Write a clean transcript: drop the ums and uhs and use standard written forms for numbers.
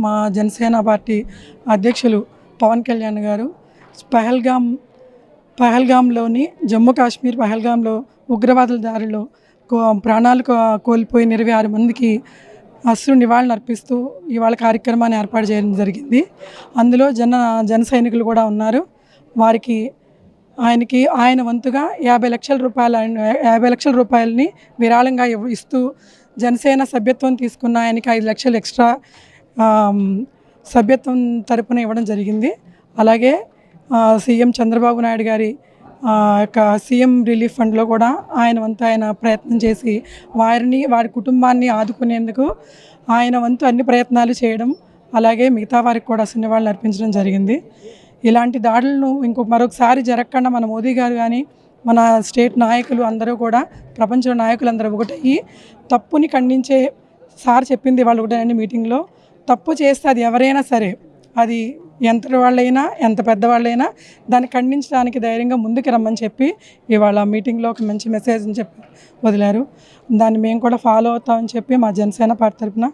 మా జనసేన పార్టీ అధ్యక్షులు పవన్ కళ్యాణ్ గారు పహల్గామ్లోని జమ్మూ కాశ్మీర్ పహల్గామ్లో ఉగ్రవాదుల దారిలో ప్రాణాలు కోల్పోయిన 26 మందికి అశ్రు నివాళులు అర్పిస్తూ ఇవాళ కార్యక్రమాన్ని ఏర్పాటు చేయడం జరిగింది. అందులో జన సైనికులు కూడా ఉన్నారు. వారికి ఆయన వంతుగా 50 లక్షల రూపాయలని విరాళంగా ఇస్తూ జనసేన సభ్యత్వం తీసుకున్న ఆయనకి 5 లక్షలు ఎక్స్ట్రా సభ్యత్వం తరపున ఇవ్వడం జరిగింది. అలాగే సీఎం చంద్రబాబు నాయుడు గారి యొక్క సీఎం రిలీఫ్ ఫండ్లో కూడా ఆయన ప్రయత్నం చేసి వారి కుటుంబాన్ని ఆదుకునేందుకు ఆయన వంతు అన్ని ప్రయత్నాలు చేయడం, అలాగే మిగతా వారికి కూడా నివాళులు అర్పించడం జరిగింది. ఇలాంటి దాడులను మరొకసారి జరగకుండా మన మోదీ గారు కానీ మన స్టేట్ నాయకులు అందరూ కూడా ప్రపంచ నాయకులందరూ ఒకటయ్యి తప్పుని ఖండించే సార్ చెప్పింది వాళ్ళు ఒకటేనండి మీటింగ్లో, తప్పు చేస్తే అది ఎవరైనా సరే, అది ఎంత వాళ్ళైనా ఎంత పెద్దవాళ్ళైనా దాన్ని ఖండించడానికి ధైర్యంగా ముందుకు రమ్మని చెప్పి ఇవాళ మీటింగ్లో ఒక మంచి మెసేజ్ని చెప్పి వదిలారు. దాన్ని మేము కూడా ఫాలో అవుతామని చెప్పి మా జనసేన పార్టీ తరఫున